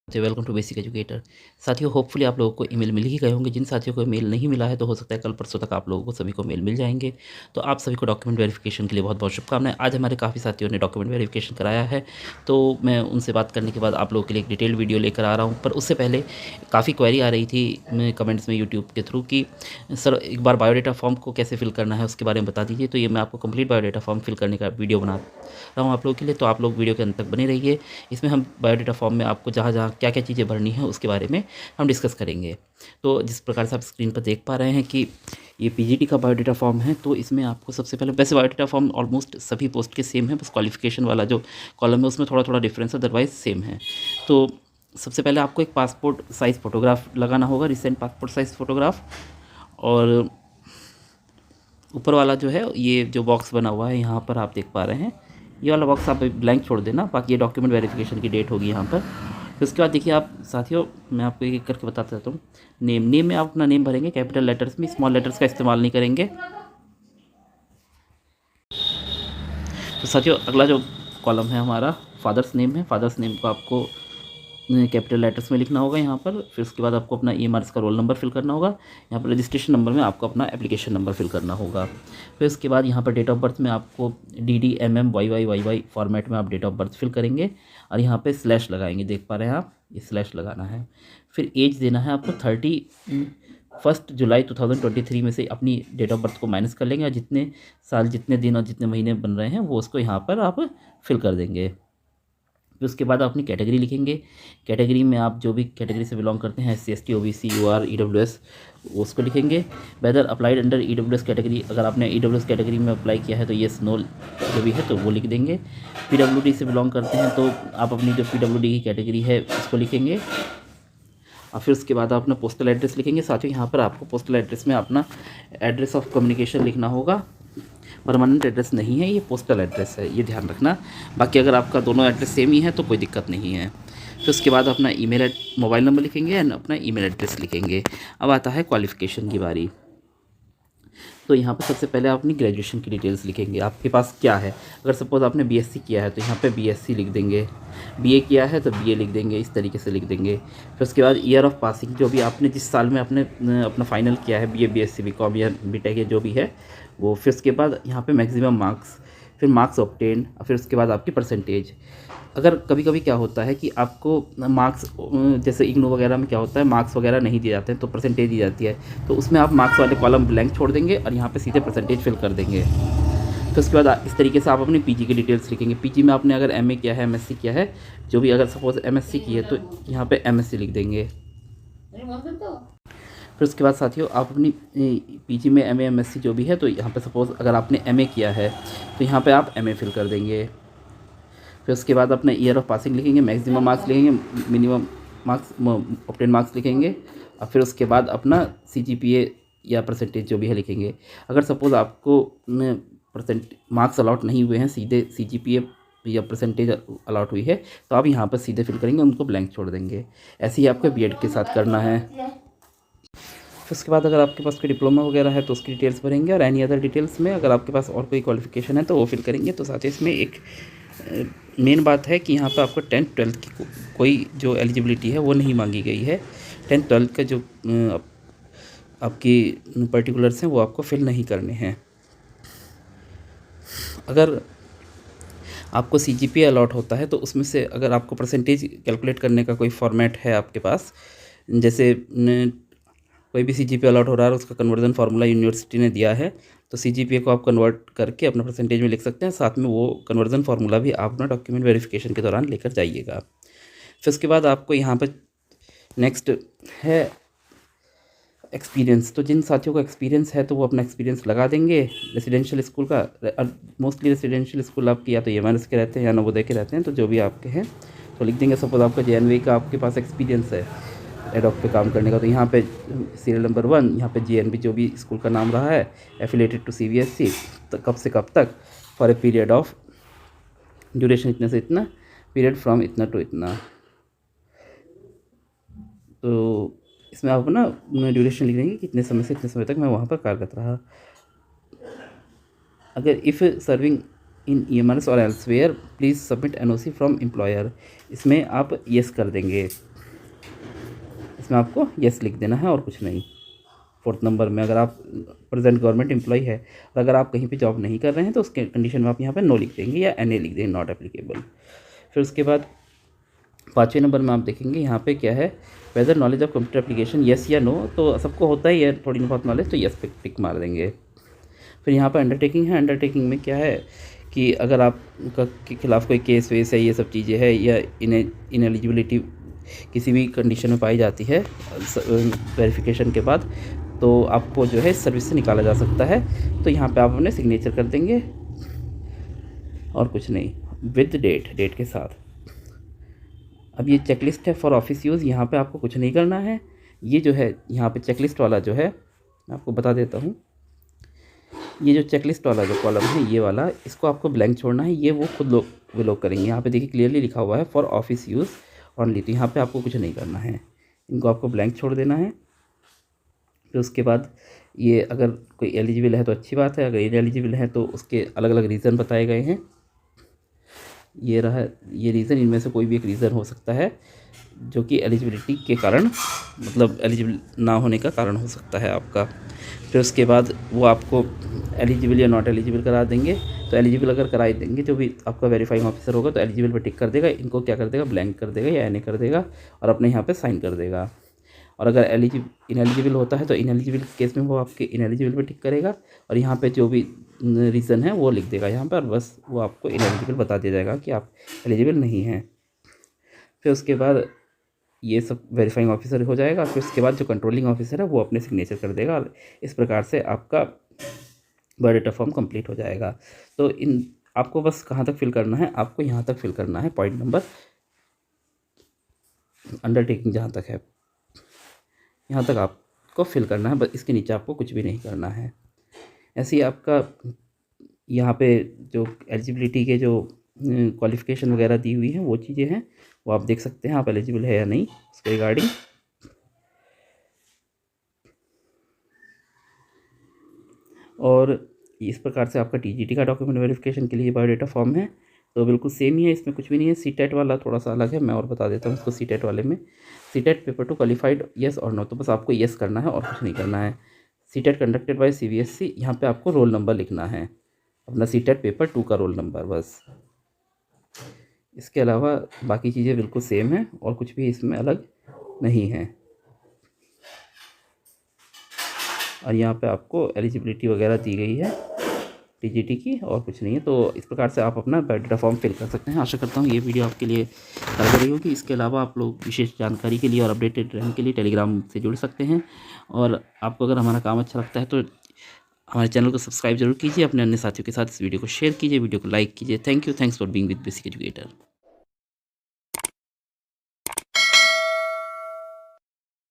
तो welcome to basic educator. साथियों, hopefully आप लोगों को ईमेल मिल ही गए होंगे। जिन साथियों को ईमेल नहीं मिला है तो हो सकता है कल परसों तक आप लोगों को सभी को मेल मिल जाएंगे। तो आप सभी को डॉक्यूमेंट वेरिफिकेशन के लिए बहुत बहुत शुभकामनाएं। आज हमारे काफ़ी साथियों ने डॉक्यूमेंट वेरिफिकेशन कराया है, तो मैं उनसे बात करने के बाद आप लोगों के लिए एक डिटेल्ड वीडियो लेकर आ रहा हूँ। पर उससे पहले काफ़ी क्वेरी आ रही थी कमेंट्स में यूट्यूब के थ्रू कि सर एक बार बायोडाटा फॉर्म को कैसे फिल करना है उसके बारे में बता दीजिए। तो ये मैं आपको कंप्लीट बायोडाटा फॉर्म फिल करने का वीडियो बना रहा हूँ आप लोगों के लिए, तो आप लोग वीडियो के अंत तक बने रहिए। इसमें हम बायोडाटा फॉर्म में आपको जहाँ जहाँ क्या क्या चीज़ें भरनी है उसके बारे में हम डिस्कस करेंगे। तो जिस प्रकार से आप स्क्रीन पर देख पा रहे हैं कि ये पीजीटी का बायोडाटा फॉर्म है, तो इसमें आपको सबसे पहले, वैसे बायोडाटा फॉर्म ऑलमोस्ट सभी पोस्ट के सेम है, बस क्वालिफिकेशन वाला जो कॉलम है उसमें थोड़ा थोड़ा डिफरेंस है, अदरवाइज सेम है। तो सबसे पहले आपको एक पासपोर्ट साइज़ फ़ोटोग्राफ लगाना होगा, रिसेंट पासपोर्ट साइज़ फ़ोटोग्राफ। और ऊपर वाला जो है, ये जो बॉक्स बना हुआ है यहाँ पर आप देख पा रहे हैं, ये वाला बॉक्स आप ब्लैंक छोड़ देना, बाकी ये डॉक्यूमेंट वेरिफिकेशन की डेट होगी यहाँ पर। फिर उसके बाद देखिए आप साथियों, मैं आपको एक एक करके बताता रहता हूँ। नेम में आप अपना नेम भरेंगे कैपिटल लेटर्स में, स्मॉल लेटर्स का इस्तेमाल नहीं करेंगे। तो साथियों अगला जो कॉलम है हमारा फादर्स नेम है। फादर्स नेम को आपको कैपिटल लेटर्स में लिखना होगा यहाँ पर। फिर उसके बाद आपको अपना ईएमआईआर का रोल नंबर फिल करना होगा। यहाँ पर रजिस्ट्रेशन नंबर में आपको अपना एप्लीकेशन नंबर फिल करना होगा। फिर उसके बाद यहाँ पर डेट ऑफ बर्थ में आपको DD MM YY फॉर्मेट में आप डेट ऑफ बर्थ फिल करेंगे और यहाँ पे स्लैश लगाएंगे, देख पा रहे हैं आप, ये स्लैश लगाना है। फिर एज देना है आपको 31 जुलाई 2023 में से अपनी डेट ऑफ बर्थ को माइनस कर लेंगे और जितने साल, जितने दिन और जितने महीने बन रहे हैं वो उसको यहाँ पर आप फिल कर देंगे। फिर उसके बाद आप अपनी कैटेगरी लिखेंगे। कैटेगरी में आप जो भी कैटेगरी से बिलोंग करते हैं, SC ST OBC UR EWS, उसको लिखेंगे। Whether applied under EWS category, अगर आपने EWS कैटेगरी में अप्लाई किया है तो येस नो जो भी है तो वो लिख देंगे। PWD से बिलोंग करते हैं तो आप अपनी जो PWD की कैटेगरी है उसको लिखेंगे। और फिर उसके बाद आप अपना पोस्टल एड्रेस लिखेंगे। साथ ही यहाँ पर आपको पोस्टल एड्रेस में अपना एड्रेस ऑफ कम्युनिकेशन लिखना होगा। परमानेंट एड्रेस नहीं है, ये पोस्टल एड्रेस है, ये ध्यान रखना। बाकी अगर आपका दोनों एड्रेस सेम ही है तो कोई दिक्कत नहीं है। फिर उसके बाद अपना मोबाइल नंबर लिखेंगे एंड अपना ईमेल एड्रेस लिखेंगे। अब आता है क्वालिफ़िकेशन की बारी। तो यहाँ पर सबसे पहले आप अपनी ग्रेजुएशन की डिटेल्स लिखेंगे, आपके पास क्या है। अगर सपोज़ आपने BSc किया है तो यहाँ पे BSc लिख देंगे, BA किया है तो BA लिख देंगे, इस तरीके से लिख देंगे। फिर उसके बाद ईयर ऑफ पासिंग, जो भी आपने जिस साल में आपने अपना फाइनल किया है, BA BSc BCom या BTech या जो भी है वो। फिर उसके बाद यहाँ पे मैक्सिमम मार्क्स, फिर मार्क्स ऑब्टेन, फिर उसके बाद आपकी परसेंटेज। अगर कभी कभी क्या होता है कि आपको मार्क्स, जैसे इग्नू वगैरह में क्या होता है, मार्क्स वगैरह नहीं दिए जाते हैं तो परसेंटेज दी जाती है, तो उसमें आप मार्क्स वाले कॉलम ब्लैंक छोड़ देंगे और यहाँ पे सीधे परसेंटेज फिल कर देंगे। तो उसके बाद इस तरीके से आप अपनी पीजी की डिटेल्स लिखेंगे। पीजी में आपने अगर एमए किया है, MSc किया है, जो भी, अगर सपोज MSc की है तो यहाँ पे MSc लिख देंगे। फिर उसके बाद साथियों आप अपनी पीजी में MA MSc जो भी है, तो यहाँ पे सपोज़ अगर आपने MA किया है तो यहाँ पे आप MA फिल कर देंगे। फिर उसके बाद अपने ईयर ऑफ पासिंग लिखेंगे, मैक्सिमम मार्क्स लिखेंगे, मिनिमम मार्क्स ऑब्टेन मार्क्स लिखेंगे और फिर उसके बाद अपना CGPA या परसेंटेज जो भी है लिखेंगे। अगर सपोज़ आपको मार्क्स अलॉट नहीं हुए हैं, सीधे CGPA या परसेंटेज अलॉट हुई है, तो आप यहाँ पर सीधे फिल करेंगे, उनको ब्लैंक छोड़ देंगे। ऐसे ही आपको BEd के साथ करना है। फिर उसके बाद अगर आपके पास कोई डिप्लोमा वगैरह है तो उसकी डिटेल्स भरेंगे और एनी अदर डिटेल्स में अगर आपके पास और कोई क्वालिफिकेशन है तो वो फिल करेंगे। तो साथ ही इसमें एक मेन बात है कि यहाँ पर आपको 10th 12th की कोई जो एलिजिबिलिटी है वो नहीं मांगी गई है। 10th 12th का जो आपकी पर्टिकुलर्स हैं वो आपको फिल नहीं करने हैं। अगर आपको CGPA अलॉट होता है तो उसमें से अगर आपको परसेंटेज कैलकुलेट करने का कोई फॉर्मेट है आपके पास, जैसे कोई भी CGPA अलॉट हो रहा है उसका कन्वर्जन फार्मूला यूनिवर्सिटी ने दिया है, तो CGPA को आप कन्वर्ट करके अपना परसेंटेज में लिख सकते हैं। साथ में वो कन्वर्जन फार्मूला भी आप अपना डॉक्यूमेंट वेरिफिकेशन के दौरान लेकर जाइएगा। फिर उसके बाद आपको यहाँ पर नेक्स्ट है एक्सपीरियंस। तो जिन साथियों का एक्सपीरियंस है तो वो अपना एक्सपीरियंस लगा देंगे रेसिडेंशियल स्कूल का। मोस्टली रेसिडेंशियल स्कूल आपके या तो EMRS के रहते हैं या नवोदय के रहते हैं, तो जो भी आपके हैं तो लिख देंगे। सपोज आपका JNV का आपके पास एक्सपीरियंस है एडॉक पे काम करने का, तो यहाँ पे सीरियल नंबर 1, यहाँ पे JNV जो भी स्कूल का नाम रहा है, एफिलेटेड टू CBSE, तो कब से कब तक, for a period of duration इतने से इतना, पीरियड फ्रॉम इतना टू इतना। तो इसमें आप ना ड्यूरेशन लिख देंगे, कितने समय से इतने समय तक मैं वहाँ पर कार्यरत रहा। अगर इफ़ सर्विंग इन EMRS और elsewhere please submit NOC from employer, इसमें आप येस कर देंगे। इसमें आपको येस लिख देना है और कुछ नहीं। 4th नंबर में अगर आप प्रेजेंट गवर्नमेंट एम्प्लॉय है और अगर आप कहीं पे जॉब नहीं कर रहे हैं तो उसके कंडीशन में आप यहाँ पे नो लिख देंगे या NA लिख देंगे, नॉट एप्लीकेबल। फिर उसके बाद 5वें नंबर में आप देखेंगे यहाँ पे क्या है, whether knowledge of computer application, yes या नो। तो सबको होता ही है थोड़ी बहुत नॉलेज, तो येस पे टिक मार देंगे। फिर यहाँ पर अंडरटेकिंग है, अंडरटेकिंग में क्या है कि अगर आप के खिलाफ़ कोई केस वेस है, ये सब चीज़ें है, या इनएलिजिबिलिटी किसी भी कंडीशन में पाई जाती है वेरिफिकेशन के बाद, तो आपको जो है सर्विस से निकाला जा सकता है। तो यहाँ पे आप अपने सिग्नेचर कर देंगे और कुछ नहीं, विद डेट के साथ। अब ये चेकलिस्ट है फॉर ऑफिस यूज़, यहाँ पे आपको कुछ नहीं करना है। ये जो है यहाँ पे चेकलिस्ट वाला जो है, मैं आपको बता देता हूँ, ये जो चेकलिस्ट वाला जो कॉलम है ये वाला, इसको आपको ब्लैंक छोड़ना है। ये वो खुद लोग करेंगे। यहाँ पे देखिए क्लियरली लिखा हुआ है फॉर ऑफिस यूज़ ऑनली, तो यहाँ पे आपको कुछ नहीं करना है, इनको आपको ब्लैंक छोड़ देना है। फिर उसके बाद ये अगर कोई एलिजिबल है तो अच्छी बात है, अगर इनएलिजिबल है तो उसके अलग अलग रीज़न बताए गए हैं। ये रहा ये रीज़न, इनमें से कोई भी एक रीज़न हो सकता है जो कि एलिजिबिलिटी के कारण, मतलब एलिजिबल ना होने का कारण हो सकता है आपका। फिर उसके बाद वो आपको एलिजिबल या नॉट एलिजिबल करा देंगे। तो एलिजिबल अगर कराई देंगे, जो भी आपका वेरीफाइंग ऑफिसर होगा तो एलिजिबल पर टिक कर देगा, इनको क्या कर देगा, ब्लैंक कर देगा या NA कर देगा और अपने यहाँ पे साइन कर देगा। और अगर इनएलिजिबल होता है तो इनएलिजिबल केस में वो आपके इनएलिजिबल पे टिक करेगा और यहाँ पे जो भी रीज़न है वो लिख देगा यहाँ पर, बस वो आपको इनएलिजिबल बता दिया जाएगा कि आप एलिजिबल नहीं हैं। फिर उसके बाद ये सब वेरीफाइंग ऑफिसर हो जाएगा। फिर उसके बाद जो कंट्रोलिंग ऑफिसर है वो अपने सिग्नेचर कर देगा और इस प्रकार से आपका बायोडाटा फॉर्म कंप्लीट हो जाएगा। तो इन आपको बस कहाँ तक फिल करना है, आपको यहाँ तक फिल करना है, पॉइंट नंबर अंडरटेकिंग जहाँ तक है यहाँ तक आपको फिल करना है, बस इसके नीचे आपको कुछ भी नहीं करना है। ऐसे ही आपका यहाँ पे जो एलिजिबिलिटी के जो क्वालिफ़िकेशन वगैरह दी हुई हैं वो चीज़ें हैं, वो आप देख सकते हैं आप एलिजिबल है या नहीं उसके रिगार्डिंग। और इस प्रकार से आपका TGT का डॉक्यूमेंट वेरिफिकेशन के लिए बायोडाटा फॉर्म है, तो बिल्कुल सेम ही है, इसमें कुछ भी नहीं है। CTET वाला थोड़ा सा अलग है, मैं और बता देता हूँ इसको। CTET वाले में CTET पेपर 2 क्वालिफाइड येस और नो, तो बस आपको येस करना है और कुछ नहीं करना है। CTET कंडक्टेड बाय CBSE, यहाँ पे आपको रोल नंबर लिखना है, अपना CTET पेपर 2 का रोल नंबर बस। इसके अलावा बाकी चीज़ें बिल्कुल सेम हैं और कुछ भी इसमें अलग नहीं है। और यहाँ पे आपको एलिजिबिलिटी वगैरह दी गई है TGT की और कुछ नहीं है। तो इस प्रकार से आप अपना बायोडाटा फॉर्म फिल कर सकते हैं। आशा करता हूँ ये वीडियो आपके लिए कारगर होगी। इसके अलावा आप लोग विशेष जानकारी के लिए और अपडेटेड रहने के लिए टेलीग्राम से जुड़ सकते हैं। और आपको अगर हमारा काम अच्छा लगता है तो हमारे चैनल को सब्सक्राइब जरूर कीजिए, अपने अन्य साथियों के साथ इस वीडियो को शेयर कीजिए, वीडियो को लाइक कीजिए। Thanks for being with basic educator.